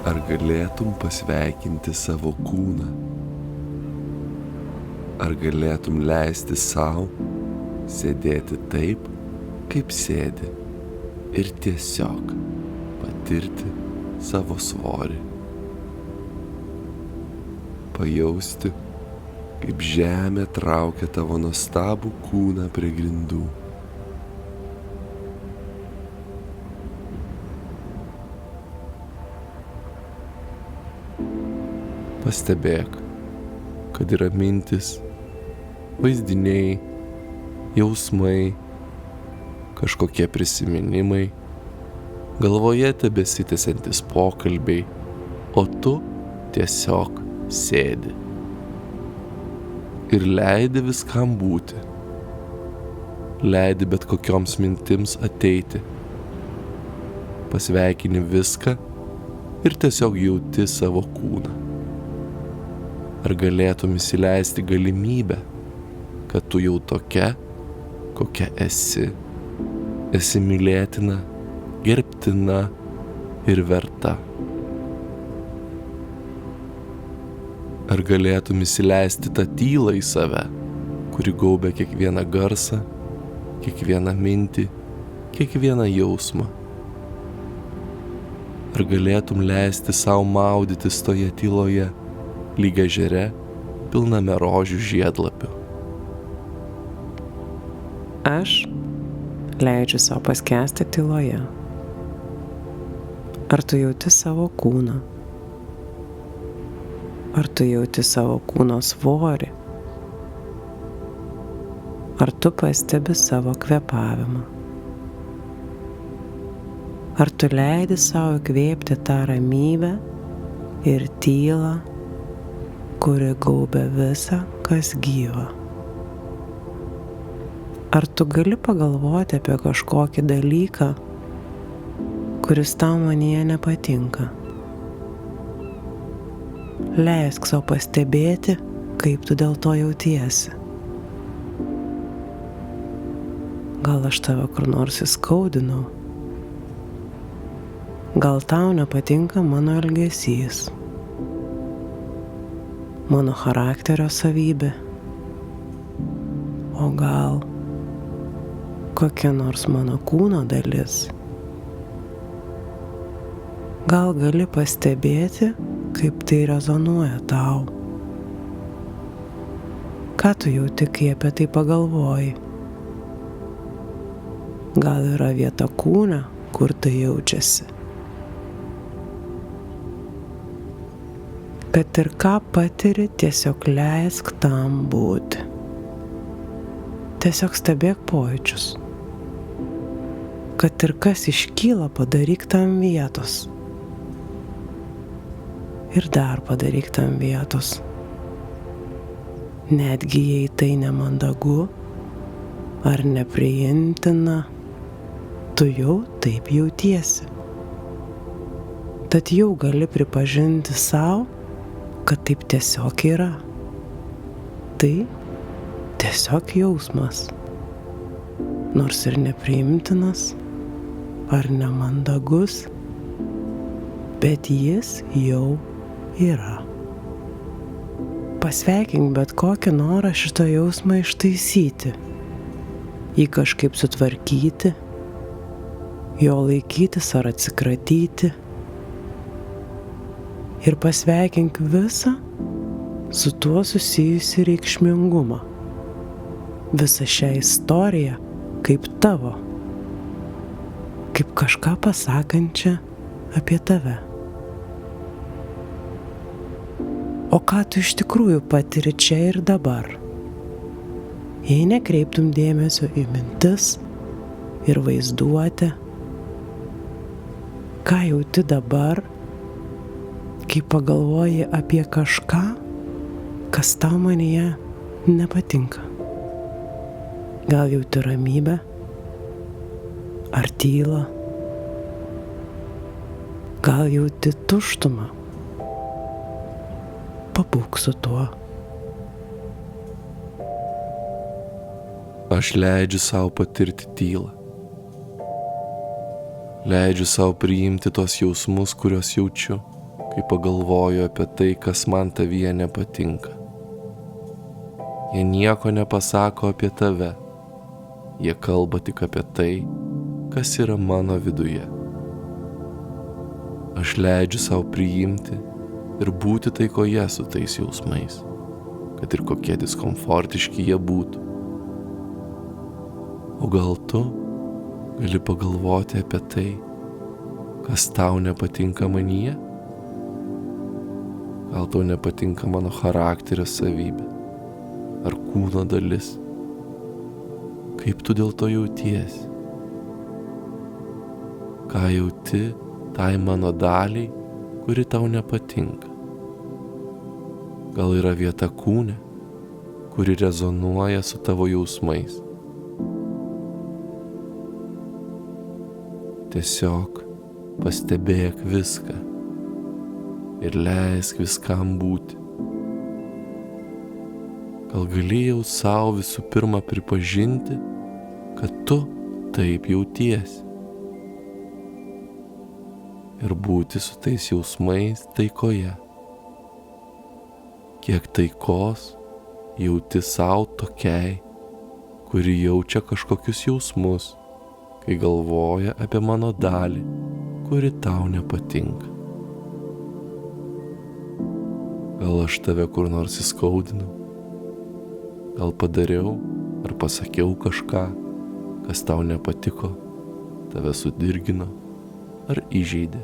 Ar galėtum pasveikinti savo kūną? Ar galėtum leisti sau sėdėti taip, kaip sėdi ir tiesiog patirti savo svorį? Pajausti, kaip žemė traukia tavo nuostabų kūną prie grindų. Pastebėk, kad yra mintis, vaizdiniai, jausmai, kažkokie prisiminimai, galvoje tebesitęsiantys pokalbiai, o tu tiesiog sėdi ir leidi viskam būti, leidi bet kokioms mintims ateiti, pasveikini viską ir tiesiog jauti savo kūną. Ar galėtum įsileisti galimybę, kad tu jau tokia, kokia esi mylėtina, gerbtina ir verta? Ar galėtum įsileisti tą tylą į save, kuri gaubia kiekvieną garsą, kiekvieną mintį, kiekvieną jausmą? Ar galėtum leisti sau maudytis toje tyloje, lyg ežere, pilname rožių žiedlapių? Aš leidžiu savo paskęsti tyloje. Ar tu jauti savo kūną? Ar tu jauti savo kūno svorį? Ar tu pastebi savo kvėpavimą? Ar tu leidi savo įkvėpti tą ramybę ir tylą, kuri gaubia visą, kas gyva? Ar tu gali pagalvoti apie kažkokį dalyką, kuris tau manyje nepatinka? Leisk sau pastebėti, kaip tu dėl to jautiesi. Gal aš tave kur nors įskaudinau? Gal tau nepatinka mano elgesys? Mano charakterio savybė? O gal kokia nors mano kūno dalis? Gal gali pastebėti, kaip tai rezonuoja tau? Ką tu jauti, kai apie tai pagalvoji? Gal yra vieta kūne, kur tai jaučiasi? Kad ir ką patiri, tiesiog leisk tam būti. Tiesiog stebėk pojūčius. Kad ir kas iškyla, padaryk tam vietos. Ir dar padaryk tam vietos. Netgi jei tai nemandagu ar nepriimtina, tu jau taip jautiesi. Tad jau gali pripažinti sau, kad taip tiesiog yra. Tai tiesiog jausmas, nors ir nepriimtinas ar nemandagus, bet jis jau yra. Pasveikink bet kokį norą šitą jausmą ištaisyti, jį kažkaip sutvarkyti, jo laikytis ar atsikratyti. Ir pasveikink visą su tuo susijusi reikšmingumą, visą šią istoriją kaip tavo, kaip kažką pasakančią apie tave. O ką tu iš tikrųjų patiri čia ir dabar? Jei nekreiptum dėmesio į mintis ir vaizduotę, ką jauti dabar, kai pagalvoji apie kažką, kas tau manyje nepatinka? Gal jauti ramybę ar tylą? Gal jauti tuštumą? Pabūk su tuo. Aš leidžiu sau patirti tylą. Leidžiu sau priimti tos jausmus, kuriuos jaučiu. kai pagalvoju apie tai, kas man tavyje nepatinka. Jie nieko nepasako apie tave, jie kalba tik apie tai, kas yra mano viduje. Aš leidžiu savo priimti ir būti taikoje su tais jausmais, kad ir kokie diskomfortiški jie būtų. O gal tu gali pagalvoti apie tai, kas tau nepatinka manyje? Gal tau nepatinka mano charakterio savybė ar kūno dalis? Kaip tu dėl to jautiesi? Ką jauti tai mano daliai, kuri tau nepatinka? Gal yra vieta kūne, kuri rezonuoja su tavo jausmais? Tiesiog pastebėk viską ir leisk viskam būti. Gal gali jau savo visų pirma pripažinti, kad tu taip jautiesi ir būti su tais jausmais taikoje. Kiek taikos jauti savo tokiai, kuri jaučia kažkokius jausmus, kai galvoja apie mano dalį, kuri tau nepatinka. Gal aš tave kur nors įskaudinau? Gal padariau ar pasakiau kažką, kas tau nepatiko, tave sudirgino ar įžeidė?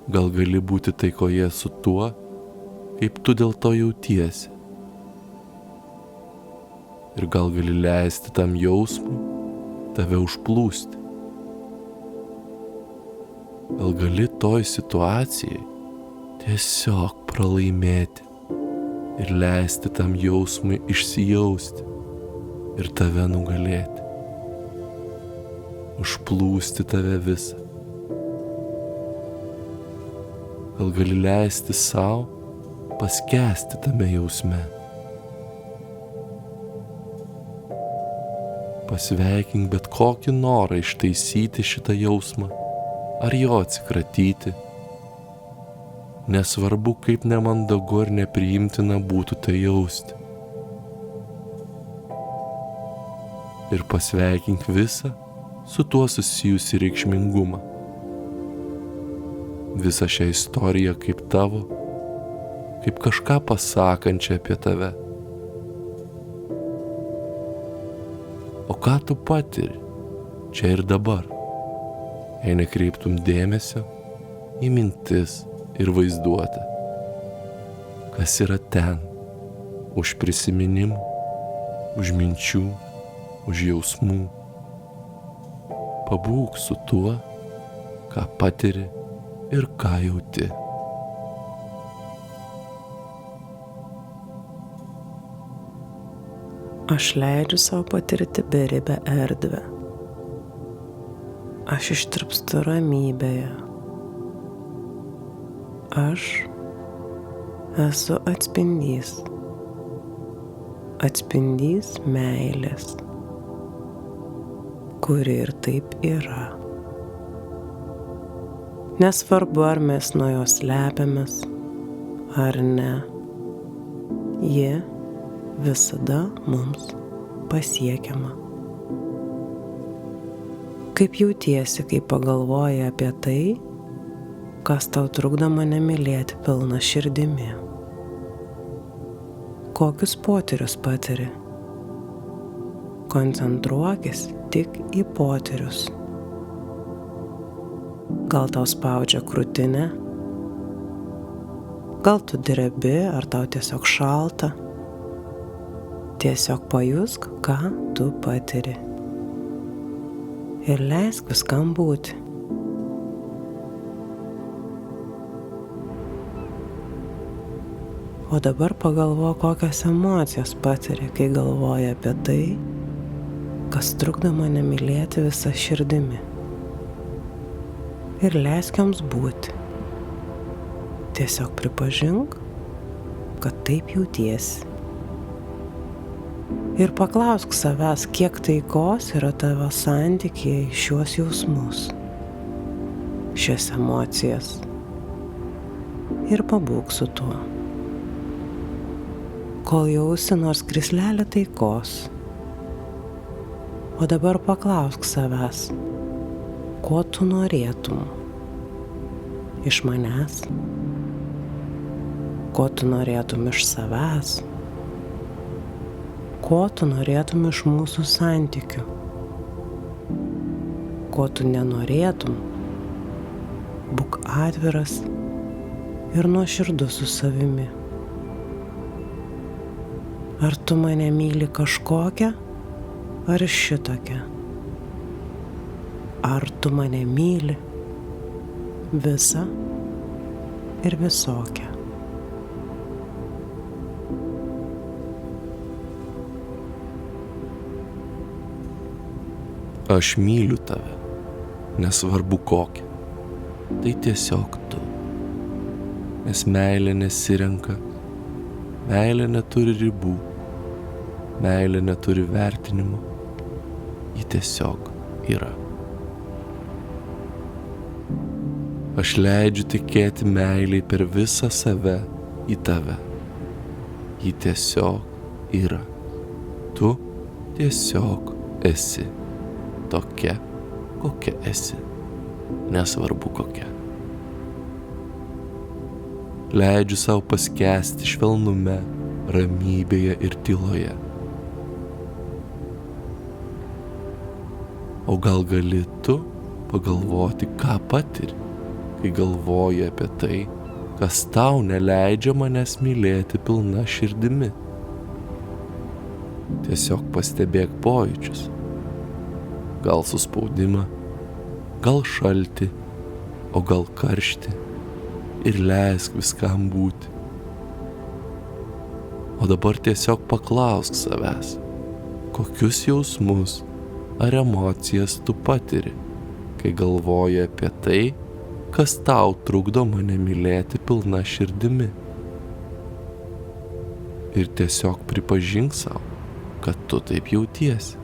Gal gali būti taikoje su tuo, kaip tu dėl to jautiesi? Ir gal gali leisti tam jausmui tave užplūsti? Gal gali toj situacijai tiesiog pralaimėti ir leisti tam jausmui išsijausti ir tave nugalėti, užplūsti tave visą? Gal gali leisti sau paskęsti tame jausme? Pasveikink bet kokį norą ištaisyti šitą jausmą ar jo atsikratyti. Nesvarbu, kaip nemandagu ar nepriimtina būtų tai jausti. Ir pasveikink visą su tuo susijusį reikšmingumą. Visą šią istoriją kaip tavo, kaip kažką pasakančią apie tave. O ką tu patiri čia ir dabar, jei nekreiptum dėmesio į mintis ir vaizduotę? Kas yra ten, už prisiminimų, už minčių, už jausmų? Pabūk su tuo, ką patiri ir ką jauti. Aš leidžiu savo patirti beribę erdvę. Aš ištirpstu ramybėje. Aš esu atspindys. Atspindys meilės, kuri ir taip yra. Nesvarbu, ar mes nuo jos slepiamės, ar ne. Ji visada mums pasiekiama. Kaip jautiesi, kai pagalvoji apie tai, kas tau trukdo mane mylėti pilna širdimi? Kokius potyrius patiri? Koncentruokis tik į potyrius. Gal tau spaudžia krūtinę? Gal tu drebi, ar tau tiesiog šalta? Tiesiog pajusk, ką tu patiri. Ir leisk viskam būti. O dabar pagalvok, kokias emocijas patiri, kai galvoji apie tai, kas trukdo mane mylėti visą širdimi. Ir leisk joms būti. Tiesiog pripažink, kad taip jautiesi. Ir paklausk savęs, kiek taikos yra tavo santykyje į šiuos jausmus. šias emocijas ir pabūk su tuo, kol jausi nors krislelį taikos. O dabar paklausk savęs, ko tu norėtum iš manęs, ko tu norėtum iš savęs, ko tu norėtum iš mūsų santykių, ko tu nenorėtum. Būk atviras ir nuoširdus su savimi. Ar tu mane myli kažkokią, ar šitokią? Ar tu mane myli visą ir visokią? Aš myliu tave, nesvarbu kokią. Tai tiesiog tu. Nes meilė nesirenka, meilė neturi ribų, meilė neturi vertinimo, ji tiesiog yra. Aš leidžiu tikėti meiliai per visą save į tave. Ji tiesiog yra. Tu tiesiog esi tokia, kokia esi. Nesvarbu kokia. Leidžiu savo paskęsti švelnume, ramybėje ir tyloje. O gal gali tu pagalvoti, ką patiri, kai galvoji apie tai, kas tau neleidžia manęs mylėti pilna širdimi. Tiesiog pastebėk pojūčius. Gal suspaudimą, gal šaltį, o gal karštį, ir leisk viskam būti. O dabar tiesiog paklausk savęs, kokius jausmus ar emocijas tu patiri, kai galvoji apie tai, kas tau trukdo mane mylėti pilna širdimi. Ir tiesiog pripažink sau, kad tu taip jautiesi.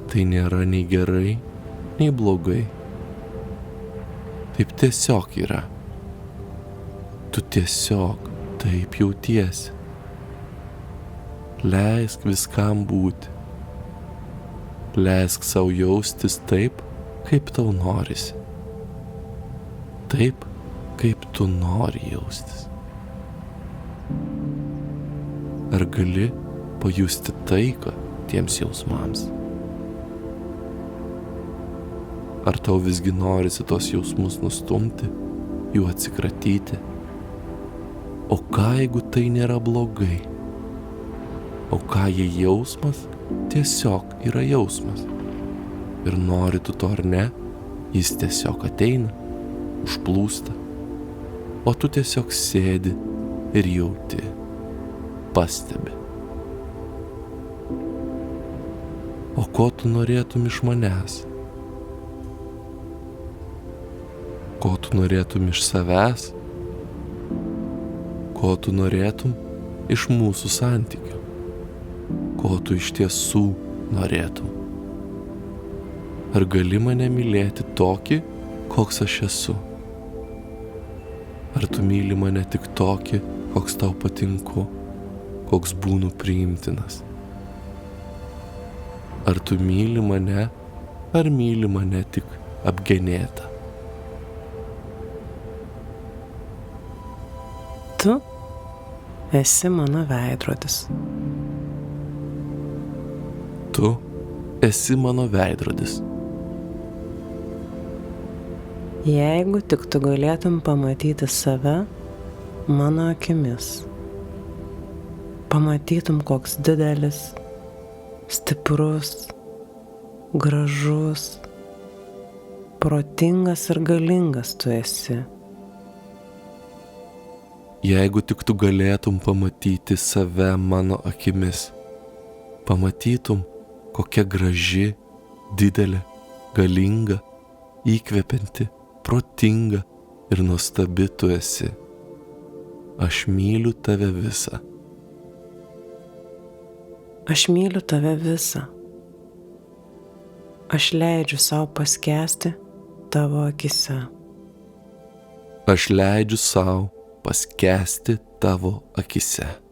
Tai nėra nei gerai, nei blogai. Taip tiesiog yra. Tu tiesiog taip jautiesi. Leisk viskam būti. Leisk sau jaustis taip, kaip tau norisi. Taip, kaip tu nori jaustis. Ar gali pajusti taiką tiems jausmams? Ar tau visgi norisi tos jausmus nustumti, jų atsikratyti? O ką jeigu tai nėra blogai? O ką jei jausmas tiesiog yra jausmas? Ir nori tu to ar ne, jis tiesiog ateina, užplūsta. O tu tiesiog sėdi ir jauti, pastebi. O ko tu norėtum iš manęs? Ko tu norėtum iš savęs? Ko tu norėtum iš mūsų santykių? Ko tu iš tiesų norėtum? Ar gali mane mylėti tokį, koks aš esu? Ar tu myli mane tik tokį, koks tau patinku, koks būnu priimtinas? Ar tu myli mane, ar myli mane tik apgenėtą? Tu esi mano veidrodis. Tu esi mano veidrodis. Jeigu tik tu galėtum pamatyti save mano akimis, pamatytum, koks didelis, stiprus, gražus, protingas ir galingas tu esi. Jeigu tik tu galėtum pamatyti save mano akimis, pamatytum, kokia graži, didelė, galinga, įkvepianti, protinga ir nuostabi tu esi. Aš myliu tave visą. Aš myliu tave visą. Aš leidžiu savo paskęsti tavo akise. Aš leidžiu savo paskęsti tavo akise.